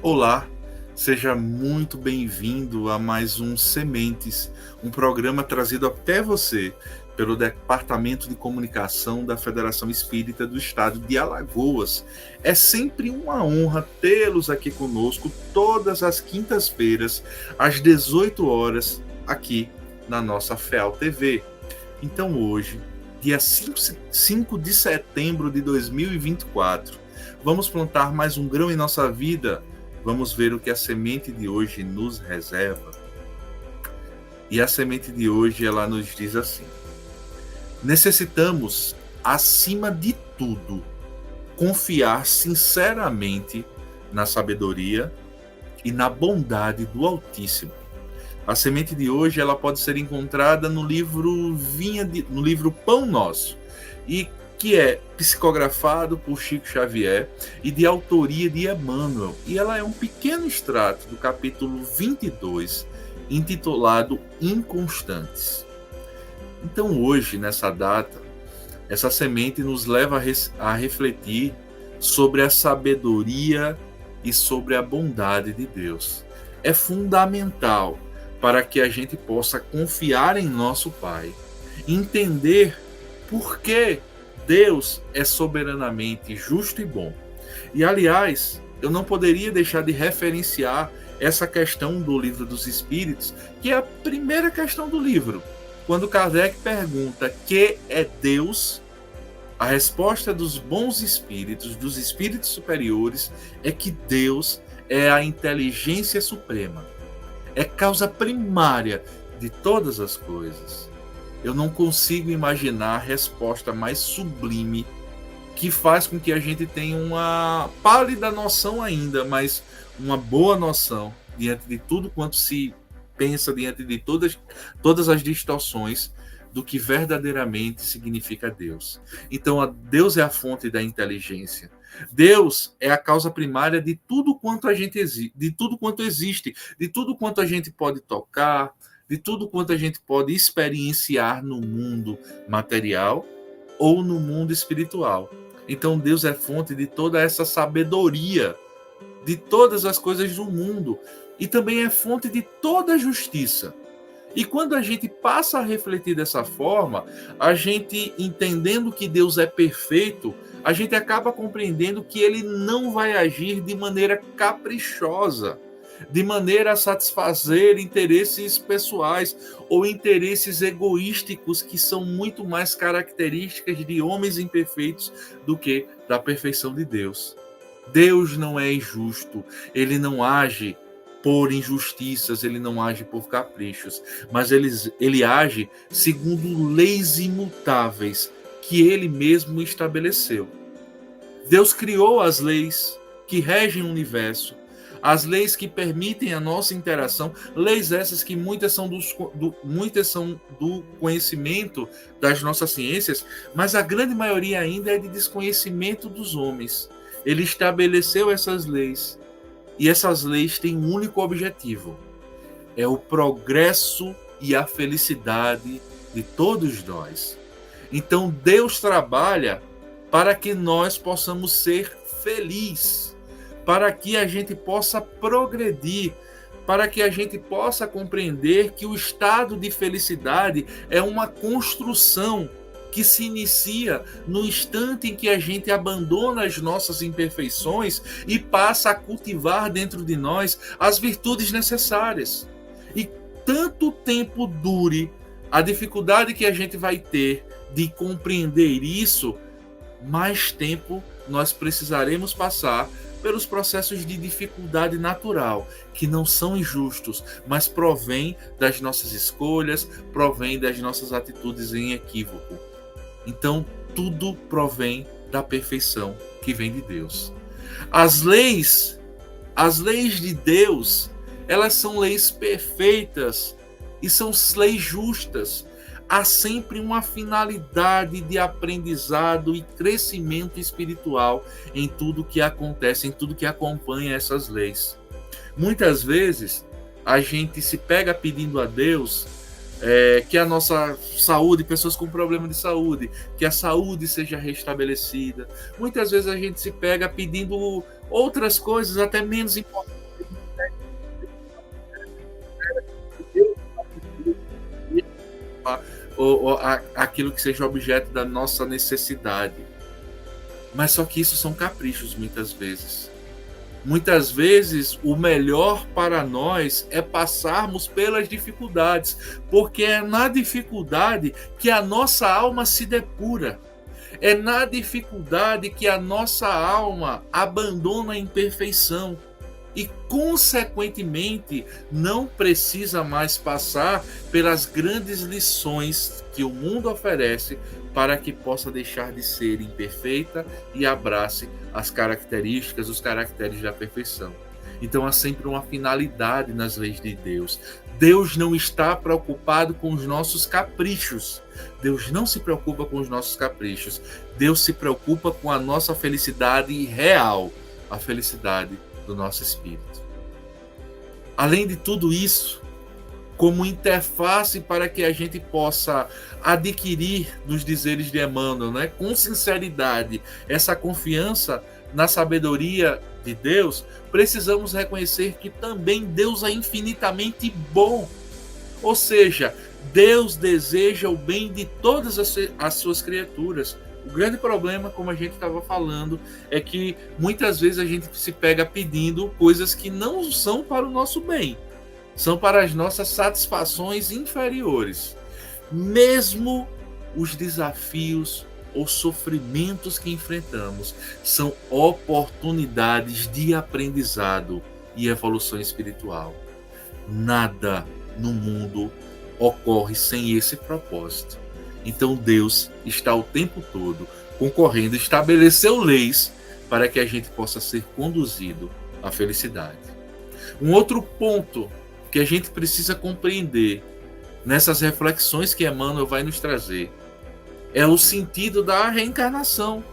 Olá, seja muito bem-vindo a mais um Sementes, um programa trazido até você pelo Departamento de Comunicação da Federação Espírita do Estado de Alagoas. É sempre uma honra tê-los aqui conosco todas as quintas-feiras, às 18 horas, aqui na nossa FEAL TV. Então hoje, dia 5 de setembro de 2024, vamos plantar mais um grão em nossa vida. Vamos ver o que a semente de hoje nos reserva. E a semente de hoje, ela nos diz assim: necessitamos, acima de tudo, confiar sinceramente na sabedoria e na bondade do Altíssimo. A semente de hoje, ela pode ser encontrada no livro Pão Nosso, e que é psicografado por Chico Xavier e de autoria de Emmanuel. E ela é um pequeno extrato do capítulo 22, intitulado Inconstantes. Então hoje, nessa data, essa semente nos leva a refletir sobre a sabedoria e sobre a bondade de Deus. É fundamental para que a gente possa confiar em nosso Pai, entender por que Deus é soberanamente justo e bom. E, aliás, eu não poderia deixar de referenciar essa questão do Livro dos Espíritos, que é a primeira questão do livro. Quando Kardec pergunta que é Deus, a resposta dos bons espíritos, dos espíritos superiores, é que Deus é a inteligência suprema. É causa primária de todas as coisas. Eu não consigo imaginar a resposta mais sublime que faz com que a gente tenha uma pálida noção ainda, mas uma boa noção diante de tudo quanto se pensa, diante de todas as distorções do que verdadeiramente significa Deus. Então, Deus é a fonte da inteligência. Deus é a causa primária de tudo quanto existe, de tudo quanto a gente pode tocar, de tudo quanto a gente pode experienciar no mundo material ou no mundo espiritual. Então Deus é fonte de toda essa sabedoria, de todas as coisas do mundo, e também é fonte de toda a justiça. E quando a gente passa a refletir dessa forma, a gente entendendo que Deus é perfeito, a gente acaba compreendendo que ele não vai agir de maneira caprichosa, de maneira a satisfazer interesses pessoais ou interesses egoísticos, que são muito mais características de homens imperfeitos do que da perfeição de Deus. Deus não é injusto, ele não age por injustiças, ele não age por caprichos, mas ele age segundo leis imutáveis que ele mesmo estabeleceu. Deus criou as leis que regem o universo, as leis que permitem a nossa interação, leis essas que muitas são do conhecimento das nossas ciências, mas a grande maioria ainda é de desconhecimento dos homens. Ele estabeleceu essas leis, e essas leis têm um único objetivo: é o progresso e a felicidade de todos nós. Então Deus trabalha para que nós possamos ser felizes, para que a gente possa progredir, para que a gente possa compreender que o estado de felicidade é uma construção que se inicia no instante em que a gente abandona as nossas imperfeições e passa a cultivar dentro de nós as virtudes necessárias. E tanto tempo dure a dificuldade que a gente vai ter de compreender isso, mais tempo nós precisaremos passar pelos processos de dificuldade natural, que não são injustos, mas provém das nossas escolhas, provém das nossas atitudes em equívoco. Então, tudo provém da perfeição que vem de Deus. As leis de Deus, elas são leis perfeitas e são leis justas. Há sempre uma finalidade de aprendizado e crescimento espiritual em tudo que acontece, em tudo que acompanha essas leis. Muitas vezes, a gente se pega pedindo a Deus que a nossa saúde, pessoas com problema de saúde, que a saúde seja restabelecida. Muitas vezes a gente se pega pedindo outras coisas até menos importantes aquilo que seja objeto da nossa necessidade. Mas só que isso são caprichos muitas vezes. Muitas vezes o melhor para nós é passarmos pelas dificuldades, porque é na dificuldade que a nossa alma se depura. É na dificuldade que a nossa alma abandona a imperfeição e, consequentemente, não precisa mais passar pelas grandes lições que o mundo oferece para que possa deixar de ser imperfeita e abrace as características, os caracteres da perfeição. Então há sempre uma finalidade nas leis de Deus. Deus não está preocupado com os nossos caprichos. Deus não se preocupa com os nossos caprichos. Deus se preocupa com a nossa felicidade real, a felicidade do nosso espírito. Além de tudo isso, como interface para que a gente possa adquirir dos dizeres de Emmanuel, né, com sinceridade, essa confiança na sabedoria de Deus, precisamos reconhecer que também Deus é infinitamente bom. Ou seja, Deus deseja o bem de todas as suas criaturas. O grande problema, como a gente estava falando, é que muitas vezes a gente se pega pedindo coisas que não são para o nosso bem, são para as nossas satisfações inferiores. Mesmo os desafios ou sofrimentos que enfrentamos são oportunidades de aprendizado e evolução espiritual. Nada no mundo ocorre sem esse propósito. Então Deus está o tempo todo concorrendo, estabeleceu leis para que a gente possa ser conduzido à felicidade. Um outro ponto que a gente precisa compreender nessas reflexões que Emmanuel vai nos trazer é o sentido da reencarnação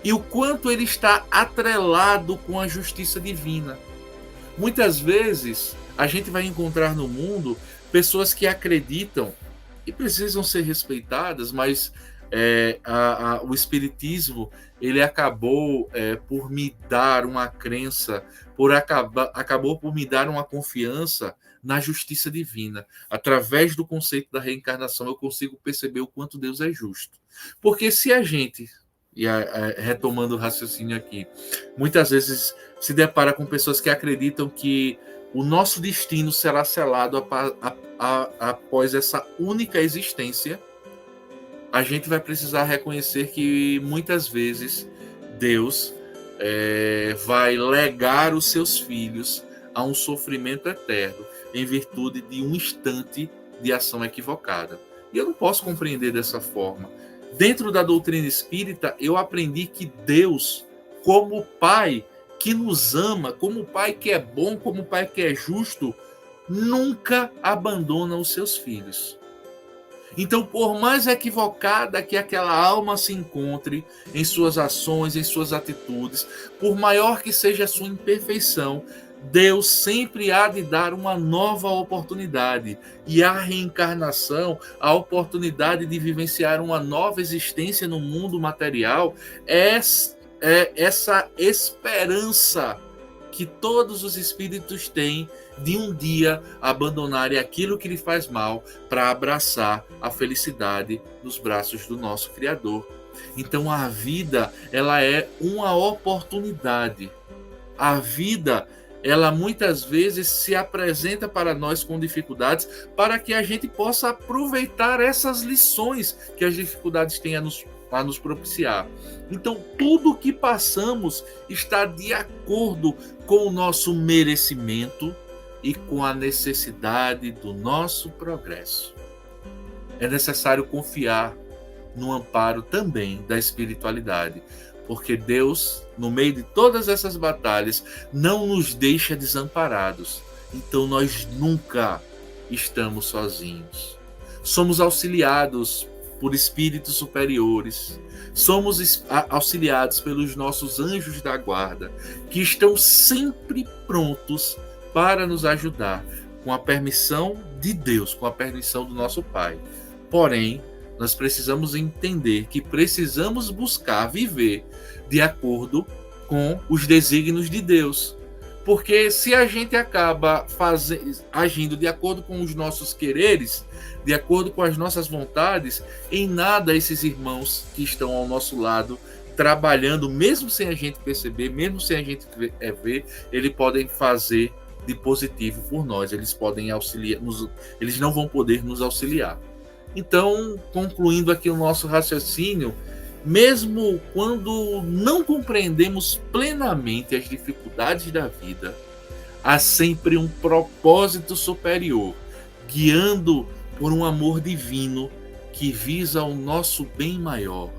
e o quanto ele está atrelado com a justiça divina. Muitas vezes a gente vai encontrar no mundo pessoas que acreditam e precisam ser respeitadas, mas o Espiritismo ele acabou por me dar uma crença, acabou por me dar uma confiança na justiça divina. Através do conceito da reencarnação, eu consigo perceber o quanto Deus é justo. Porque se a gente, retomando o raciocínio aqui, muitas vezes se depara com pessoas que acreditam que o nosso destino será selado após essa única existência, a gente vai precisar reconhecer que muitas vezes Deus vai legar os seus filhos a um sofrimento eterno em virtude de um instante de ação equivocada. E eu não posso compreender dessa forma. Dentro da doutrina espírita, eu aprendi que Deus, como Pai que nos ama, como Pai que é bom, como Pai que é justo, nunca abandona os seus filhos. Então, por mais equivocada que aquela alma se encontre em suas ações, em suas atitudes, por maior que seja a sua imperfeição, Deus sempre há de dar uma nova oportunidade. E a reencarnação, a oportunidade de vivenciar uma nova existência no mundo material, é essa esperança que todos os espíritos têm de um dia abandonarem aquilo que lhe faz mal para abraçar a felicidade nos braços do nosso Criador. Então a vida, ela é uma oportunidade. A vida, ela muitas vezes se apresenta para nós com dificuldades para que a gente possa aproveitar essas lições que as dificuldades têm a nos propiciar. Então, tudo que passamos está de acordo com o nosso merecimento e com a necessidade do nosso progresso. É necessário confiar no amparo também da espiritualidade, porque Deus, no meio de todas essas batalhas, não nos deixa desamparados. Então, nós nunca estamos sozinhos. Somos auxiliados por espíritos superiores, somos auxiliados pelos nossos anjos da guarda, que estão sempre prontos para nos ajudar, com a permissão de Deus, com a permissão do nosso Pai. Porém, nós precisamos entender que precisamos buscar viver de acordo com os desígnios de Deus, Porque se a gente acaba agindo de acordo com os nossos quereres, de acordo com as nossas vontades, em nada esses irmãos que estão ao nosso lado, trabalhando, mesmo sem a gente perceber, mesmo sem a gente ver, eles podem fazer de positivo por nós, eles podem auxiliar, eles não vão poder nos auxiliar. Então, concluindo aqui o nosso raciocínio, mesmo quando não compreendemos plenamente as dificuldades da vida, há sempre um propósito superior, guiando por um amor divino que visa o nosso bem maior,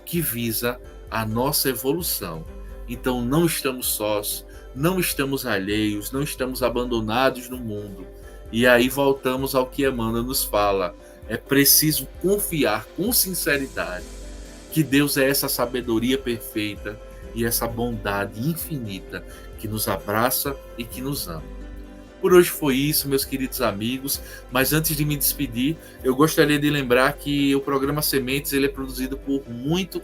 que visa a nossa evolução. Então não estamos sós, não estamos alheios, não estamos abandonados no mundo. E aí voltamos ao que Emmanuel nos fala, é preciso confiar com sinceridade que Deus é essa sabedoria perfeita e essa bondade infinita que nos abraça e que nos ama. Por hoje foi isso, meus queridos amigos, mas antes de me despedir, eu gostaria de lembrar que o programa Sementes ele é produzido com muito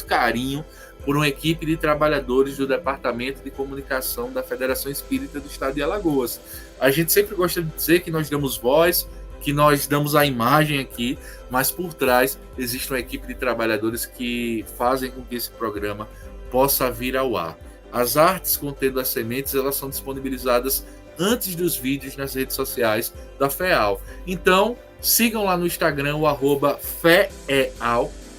carinho por uma equipe de trabalhadores do Departamento de Comunicação da Federação Espírita do Estado de Alagoas. A gente sempre gosta de dizer que nós damos voz, que nós damos a imagem aqui, mas por trás existe uma equipe de trabalhadores que fazem com que esse programa possa vir ao ar. As artes contendo as sementes, elas são disponibilizadas antes dos vídeos nas redes sociais da FEAL. Então, sigam lá no Instagram o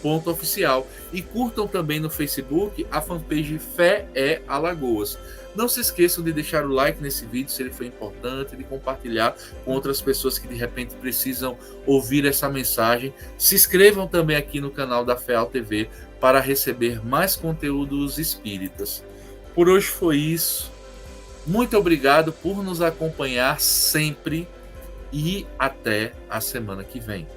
@feal.oficial e curtam também no Facebook a fanpage Fé é Alagoas. Não se esqueçam de deixar o like nesse vídeo se ele foi importante, de compartilhar com outras pessoas que de repente precisam ouvir essa mensagem. Se inscrevam também aqui no canal da FEAL TV para receber mais conteúdos espíritas. Por hoje foi isso. Muito obrigado por nos acompanhar sempre e até a semana que vem.